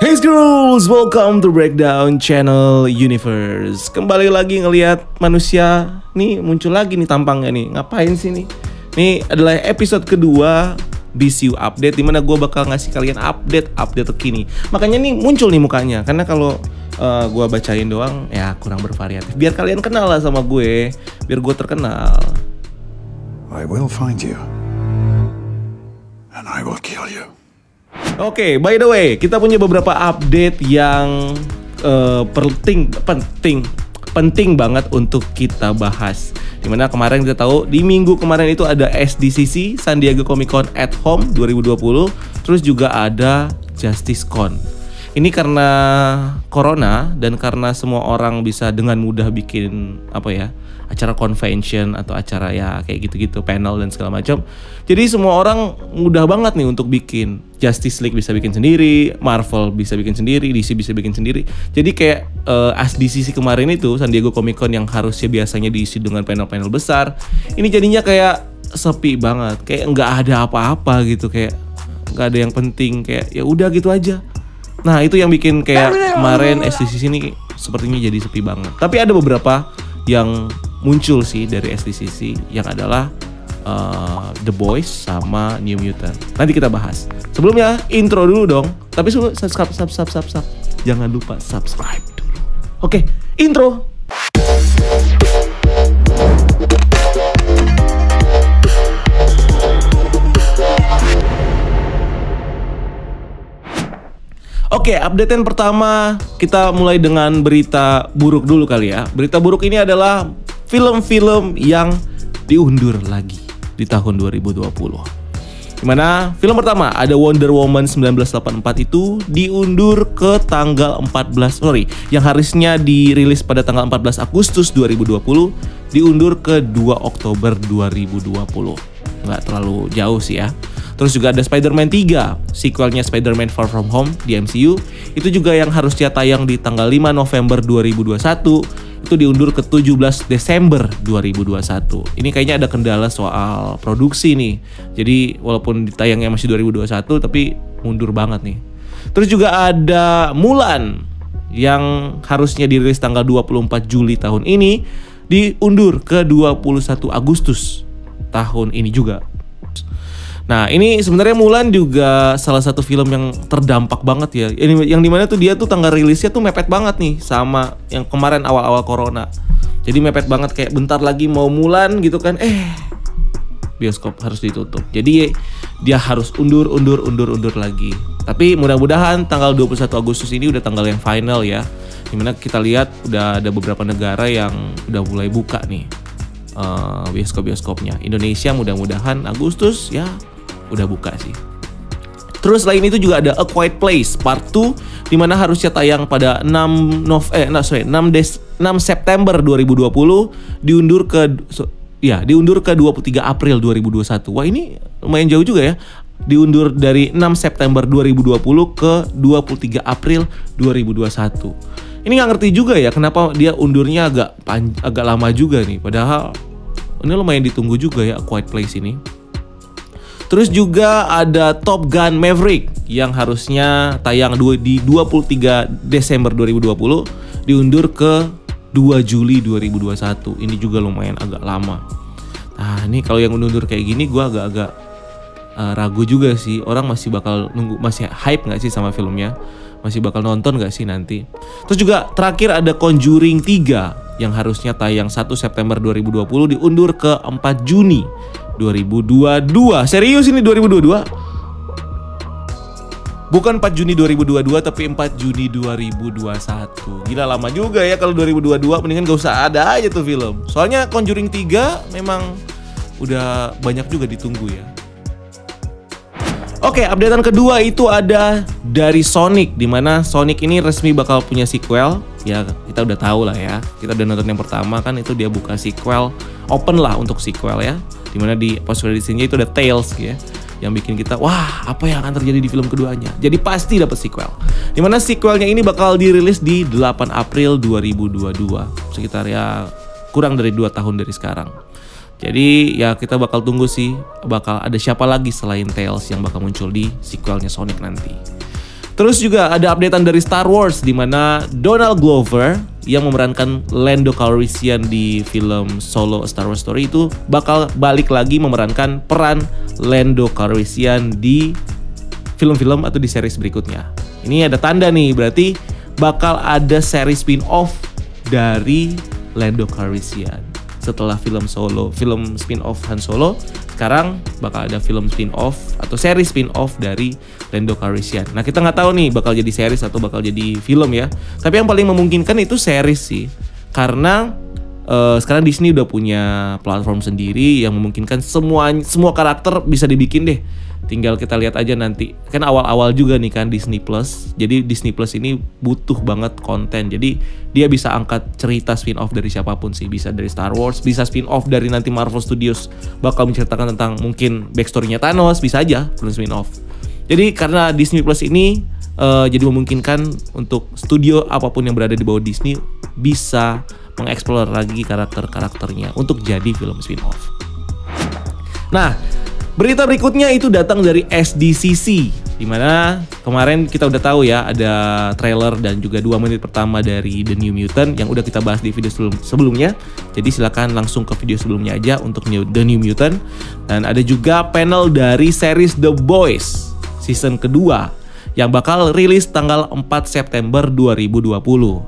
Hey girls, welcome to Breakdown Channel Universe. Kembali lagi ngelihat manusia nih muncul lagi nih tampangnya nih. Ngapain sih nih? Ini adalah episode kedua BCU Update, dimana gue bakal ngasih kalian update terkini. Makanya nih muncul nih mukanya, karena kalau gue bacain doang ya kurang bervariatif. Biar kalian kenal lah sama gue, biar gue terkenal. I will find you and I will kill you. Oke, by the way, kita punya beberapa update yang penting banget untuk kita bahas. Dimana kemarin kita tahu di minggu kemarin itu ada SDCC San Diego Comic Con at Home 2020, terus juga ada JusticeCon. Ini karena corona dan karena semua orang bisa dengan mudah bikin acara convention atau acara ya kayak gitu-gitu, panel dan segala macam. Jadi semua orang mudah banget nih untuk bikin. Justice League bisa bikin sendiri, Marvel bisa bikin sendiri, DC bisa bikin sendiri. Jadi kayak SDCC kemarin itu San Diego Comic Con yang harusnya biasanya diisi dengan panel-panel besar, ini jadinya kayak sepi banget, kayak nggak ada apa-apa gitu, kayak nggak ada yang penting, kayak ya udah gitu aja. Nah itu yang bikin kayak kemarin SDCC ini sepertinya jadi sepi banget. Tapi ada beberapa yang muncul sih dari SDCC yang adalah The Boys sama New Mutant. Nanti kita bahas. Sebelumnya intro dulu dong. Tapi subscribe. Jangan lupa subscribe dulu. Oke, intro. Oke, updatean pertama kita mulai dengan berita buruk dulu kali ya. Berita buruk ini adalah film-film yang diundur lagi di tahun 2020. Dimana film pertama ada Wonder Woman 1984 itu diundur ke tanggal 14, yang harusnya dirilis pada tanggal 14 Agustus 2020 diundur ke 2 Oktober 2020. Nggak terlalu jauh sih ya. Terus juga ada Spider-Man 3, sequelnya Spider-Man Far From Home di MCU. Itu juga yang harusnya tayang di tanggal 5 November 2021, itu diundur ke 17 Desember 2021. Ini kayaknya ada kendala soal produksi nih. Jadi walaupun ditayangnya masih 2021, tapi mundur banget nih. Terus juga ada Mulan, yang harusnya dirilis tanggal 24 Juli tahun ini, diundur ke 21 Agustus tahun ini juga. Nah ini sebenarnya Mulan juga salah satu film yang terdampak banget ya. Ini yang dimana tuh dia tuh tanggal rilisnya tuh mepet banget nih sama yang kemarin awal-awal corona. Jadi mepet banget, kayak bentar lagi mau Mulan gitu kan, bioskop harus ditutup. Jadi dia harus undur lagi. Tapi mudah-mudahan tanggal 21 Agustus ini udah tanggal yang final ya. Dimana kita lihat udah ada beberapa negara yang udah mulai buka nih bioskop-bioskopnya. Indonesia mudah-mudahan Agustus ya udah buka sih. Terus selain itu juga ada A Quiet Place Part 2, dimana harusnya tayang pada 6 September 2020 diundur ke 23 April 2021. Wah ini lumayan jauh juga ya. Diundur dari 6 September 2020 ke 23 April 2021. Ini nggak ngerti juga ya kenapa dia undurnya agak lama juga nih. Padahal ini lumayan ditunggu juga ya A Quiet Place ini. Terus juga ada Top Gun Maverick yang harusnya tayang di 23 Desember 2020 diundur ke 2 Juli 2021. Ini juga lumayan agak lama. Nah ini kalau yang undur kayak gini gue agak-agak ragu juga sih. Orang masih bakal nunggu, masih hype gak sih sama filmnya? Masih bakal nonton gak sih nanti? Terus juga terakhir ada Conjuring 3 yang harusnya tayang 1 September 2020 diundur ke 4 Juni 2022. Serius ini 2022? Bukan 4 Juni 2022 tapi 4 Juni 2021. Gila lama juga ya kalau 2022, mendingan gak usah ada aja tuh film. Soalnya Conjuring 3 memang udah banyak juga ditunggu ya. Oke, updatean kedua itu ada dari Sonic, dimana Sonic ini resmi bakal punya sequel. Ya kita udah tahu lah ya, kita udah nonton yang pertama kan, itu dia buka sequel, open lah untuk sequel ya. Dimana di post credit scene-nya itu ada Tails ya, yang bikin kita wah apa yang akan terjadi di film keduanya. Jadi pasti dapat sequel. Dimana sequelnya ini bakal dirilis di 8 April 2022, sekitar ya kurang dari 2 tahun dari sekarang. Jadi ya kita bakal tunggu sih bakal ada siapa lagi selain Tails yang bakal muncul di sequelnya Sonic nanti. Terus juga ada updatean dari Star Wars di mana Donald Glover yang memerankan Lando Calrissian di film Solo A Star Wars Story itu bakal balik lagi memerankan peran Lando Calrissian di film-film atau di series berikutnya. Ini ada tanda nih, berarti bakal ada seri spin-off dari Lando Calrissian. Setelah film spin-off Han Solo, sekarang bakal ada film spin-off atau seri spin-off dari Lando Calrissian. Nah, kita nggak tahu nih bakal jadi series atau bakal jadi film ya. Tapi yang paling memungkinkan itu series sih. Karena sekarang Disney udah punya platform sendiri yang memungkinkan semua karakter bisa dibikin deh. Tinggal kita lihat aja nanti. Kan awal-awal juga nih kan Disney Plus. Jadi Disney Plus ini butuh banget konten. Jadi dia bisa angkat cerita spin-off dari siapapun sih. Bisa dari Star Wars, bisa spin-off dari nanti Marvel Studios bakal menceritakan tentang mungkin backstory-nya Thanos, bisa aja film spin-off. Jadi karena Disney Plus ini jadi memungkinkan untuk studio apapun yang berada di bawah Disney bisa mengeksplor lagi karakter-karakternya untuk jadi film spin-off. Nah, berita berikutnya itu datang dari SDCC, dimana kemarin kita udah tahu ya ada trailer dan juga 2 menit pertama dari The New Mutant yang udah kita bahas di video sebelumnya. Jadi silakan langsung ke video sebelumnya aja untuk The New Mutant. Dan ada juga panel dari series The Boys season kedua yang bakal rilis tanggal 4 September 2020.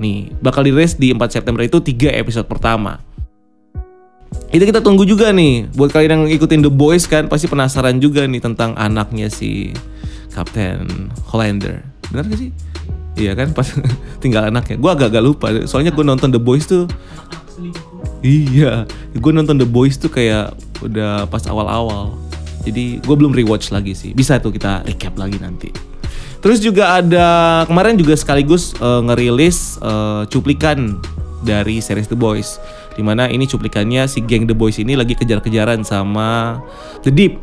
Nih, bakal dirilis di 4 September itu 3 episode pertama. Itu kita tunggu juga nih. Buat kalian yang ikutin The Boys kan pasti penasaran juga nih tentang anaknya si Captain Hollander. Benar gak sih? Iya kan, pas tinggal anaknya. Gue agak lupa. Soalnya gue nonton The Boys tuh. Iya, gue nonton The Boys tuh kayak udah pas awal-awal. Jadi gue belum rewatch lagi sih. Bisa tuh kita recap lagi nanti. Terus juga ada kemarin juga sekaligus ngerilis cuplikan dari series The Boys, dimana ini cuplikannya si geng The Boys ini lagi kejar-kejaran sama The Deep,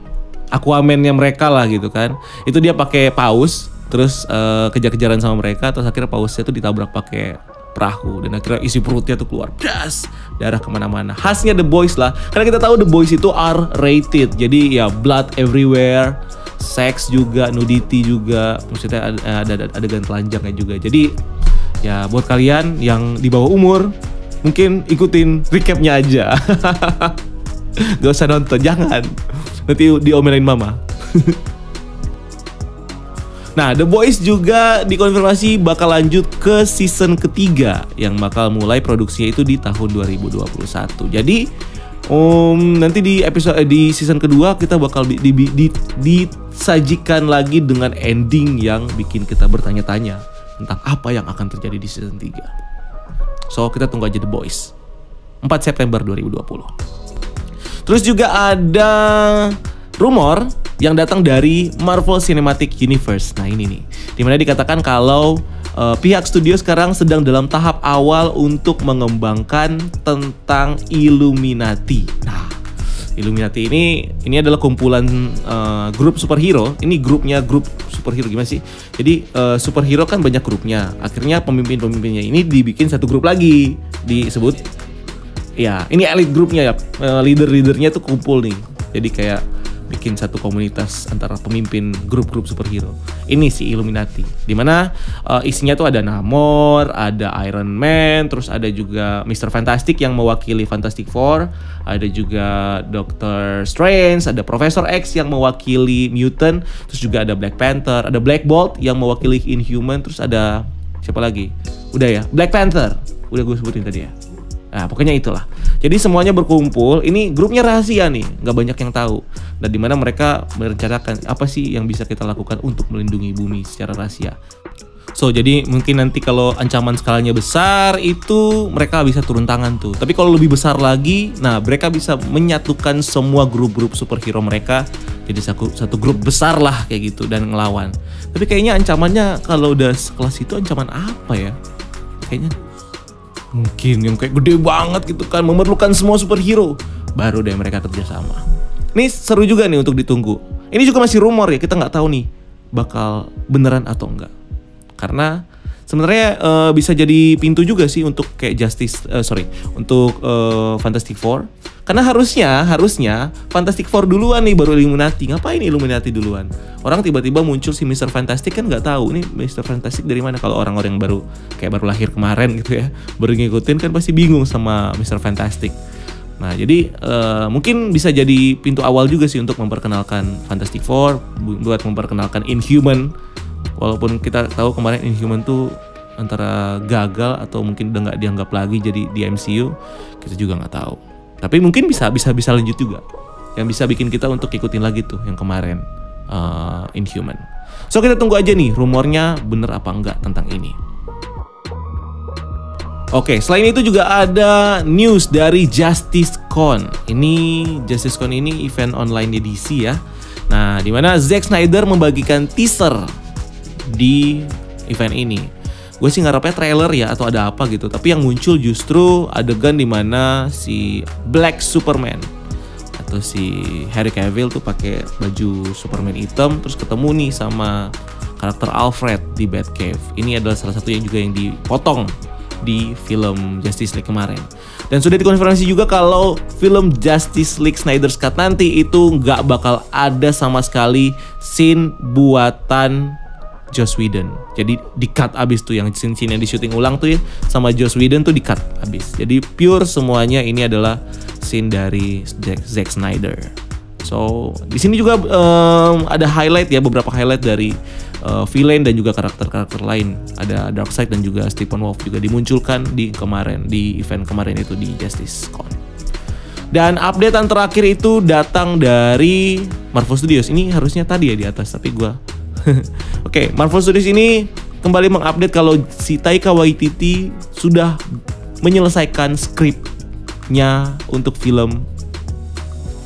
Aquaman-nya mereka lah gitu kan. Itu dia pakai paus, terus kejar-kejaran sama mereka, terus akhirnya pausnya tuh ditabrak pakai perahu dan akhirnya isi perutnya tuh keluar, das, darah kemana-mana. Khasnya The Boys lah, karena kita tahu The Boys itu R-rated, jadi ya blood everywhere, seks juga, nudity juga, maksudnya ada adegan telanjangnya juga. Jadi ya buat kalian yang di bawah umur mungkin ikutin recapnya aja. Gak usah nonton, jangan, nanti diomelin mama. Nah, The Boys juga dikonfirmasi bakal lanjut ke season ketiga yang bakal mulai produksinya itu di tahun 2021. Jadi nanti di season kedua kita bakal disajikan lagi dengan ending yang bikin kita bertanya-tanya tentang apa yang akan terjadi di season 3. So, kita tunggu aja The Boys. 4 September 2020. Terus juga ada rumor yang datang dari Marvel Cinematic Universe. Nah, ini nih, dimana dikatakan kalau pihak studio sekarang sedang dalam tahap awal untuk mengembangkan tentang Illuminati. Nah, Illuminati ini adalah kumpulan grup superhero. Ini grup superhero gimana sih? Jadi superhero kan banyak grupnya. Akhirnya pemimpin-pemimpinnya ini dibikin satu grup lagi, disebut ya, ini elite grupnya ya. Leader-leadernya tuh kumpul nih. Jadi kayak bikin satu komunitas antara pemimpin grup-grup superhero. Ini si Illuminati, dimana isinya tuh ada Namor, ada Iron Man, terus ada juga Mr. Fantastic yang mewakili Fantastic Four, ada juga Doctor Strange, ada Professor X yang mewakili Mutant, terus juga ada Black Panther, ada Black Bolt yang mewakili Inhuman, terus ada siapa lagi? Udah ya, Black Panther. Udah gue sebutin tadi ya. Nah, pokoknya itulah. Jadi semuanya berkumpul. Ini grupnya rahasia nih, nggak banyak yang tahu. Dan dimana mereka merencanakan apa sih yang bisa kita lakukan untuk melindungi bumi secara rahasia. So, jadi mungkin nanti kalau ancaman skalanya besar itu mereka bisa turun tangan tuh. Tapi kalau lebih besar lagi, nah mereka bisa menyatukan semua grup-grup superhero mereka jadi satu grup besar lah kayak gitu dan ngelawan. Tapi kayaknya ancamannya kalau udah sekelas itu ancaman apa ya? Kayaknya mungkin yang kayak gede banget gitu kan, memerlukan semua superhero, baru deh mereka kerjasama. Ini seru juga nih untuk ditunggu. Ini juga masih rumor ya, kita nggak tahu nih bakal beneran atau enggak. Karena sebenarnya bisa jadi pintu juga sih untuk kayak untuk Fantastic Four. Karena harusnya Fantastic Four duluan nih baru Illuminati. Ngapain Illuminati duluan? Orang tiba-tiba muncul si Mr. Fantastic kan nggak tahu nih Mr. Fantastic dari mana. Kalau orang-orang yang baru lahir kemarin gitu ya, baru ngikutin kan pasti bingung sama Mr. Fantastic. Nah jadi mungkin bisa jadi pintu awal juga sih untuk memperkenalkan Fantastic Four, buat memperkenalkan Inhuman. Walaupun kita tahu kemarin Inhuman tuh antara gagal atau mungkin udah nggak dianggap lagi jadi di MCU, kita juga nggak tahu. Tapi mungkin bisa lanjut juga, yang bisa bikin kita untuk ikutin lagi tuh yang kemarin Inhuman. So kita tunggu aja nih rumornya bener apa enggak tentang ini. Oke, selain itu juga ada news dari JusticeCon. JusticeCon ini event online DC ya. Nah, di mana Zack Snyder membagikan teaser di event ini. Gue sih ngarepnya trailer ya atau ada apa gitu, tapi yang muncul justru adegan di mana si Black Superman atau si Henry Cavill tuh pakai baju Superman hitam terus ketemu nih sama karakter Alfred di Batcave. Ini adalah salah satu yang juga yang dipotong di film Justice League kemarin. Dan sudah dikonfirmasi juga kalau film Justice League Snyder's Cut nanti itu nggak bakal ada sama sekali scene buatan Joss Whedon. Jadi di-cut abis tuh yang scene yang di-syuting ulang tuh ya sama Joss Whedon tuh di-cut abis. Jadi pure semuanya ini adalah scene dari Zack Snyder. So di sini juga ada highlight ya, beberapa highlight dari villain dan juga karakter-karakter lain. Ada Darkseid dan juga Steppenwolf juga dimunculkan di event kemarin itu di JusticeCon. Dan updatean terakhir itu datang dari Marvel Studios. Ini harusnya tadi ya di atas, tapi gua Oke, Marvel Studios ini kembali mengupdate kalau si Taika Waititi sudah menyelesaikan skripnya untuk film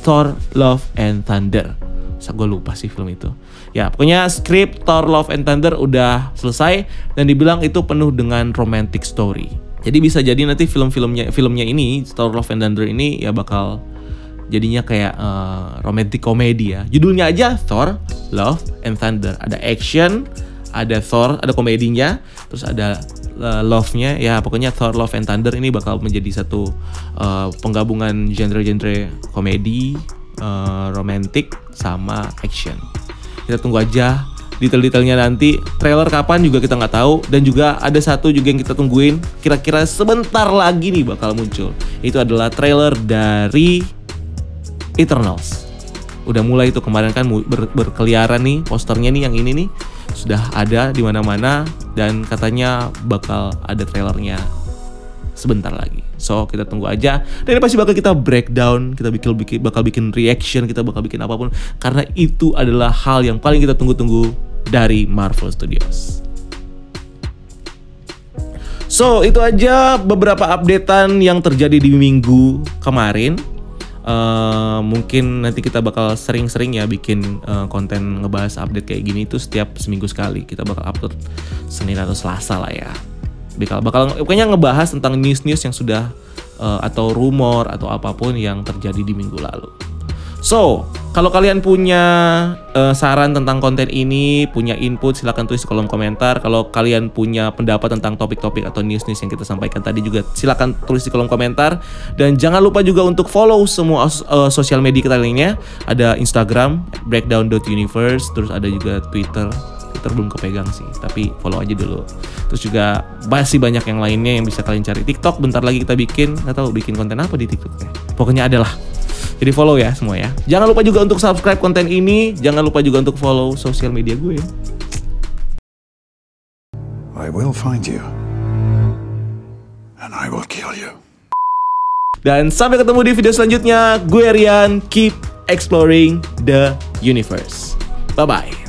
Thor Love and Thunder. Gue lupa sih film itu. Ya, pokoknya skrip Thor Love and Thunder udah selesai dan dibilang itu penuh dengan romantic story. Jadi bisa jadi nanti filmnya ini Thor Love and Thunder ini ya bakal jadinya kayak romantic komedi ya. Judulnya aja Thor Love and Thunder. Ada action, ada Thor, ada komedinya, terus ada love-nya. Ya pokoknya Thor Love and Thunder ini bakal menjadi satu penggabungan genre-genre komedi, romantic sama action. Kita tunggu aja detail-detailnya nanti. Trailer kapan juga kita nggak tahu. Dan juga ada satu juga yang kita tungguin, kira-kira sebentar lagi nih bakal muncul. Itu adalah trailer dari Eternals. Udah mulai itu kemarin kan berkeliaran nih posternya nih, yang ini nih sudah ada di mana-mana dan katanya bakal ada trailernya sebentar lagi. So kita tunggu aja dan ini pasti bakal kita breakdown, kita bakal bikin reaction, kita bakal bikin apapun karena itu adalah hal yang paling kita tunggu-tunggu dari Marvel Studios. So itu aja beberapa updatean yang terjadi di minggu kemarin. Mungkin nanti kita bakal sering-sering ya bikin konten ngebahas update kayak gini itu setiap seminggu sekali. Kita bakal upload Senin atau Selasa lah ya. Bakal pokoknya ngebahas tentang news-news yang sudah atau rumor atau apapun yang terjadi di minggu lalu. So, kalau kalian punya saran tentang konten ini, punya input, silahkan tulis di kolom komentar. Kalau kalian punya pendapat tentang topik-topik atau news-news yang kita sampaikan tadi juga silahkan tulis di kolom komentar. Dan jangan lupa juga untuk follow semua sosial media kita lainnya. Ada Instagram breakdown.universe, terus ada juga Twitter belum kepegang sih, tapi follow aja dulu. Terus juga masih banyak yang lainnya yang bisa kalian cari. TikTok bentar lagi kita bikin, nggak tahu bikin konten apa di TikTok ya. Pokoknya adalah. Jadi follow ya semua ya. Jangan lupa juga untuk subscribe konten ini. Jangan lupa juga untuk follow sosial media gue. I will find you. And I will kill you. Dan sampai ketemu di video selanjutnya. Gue Rian, keep exploring the universe. Bye-bye.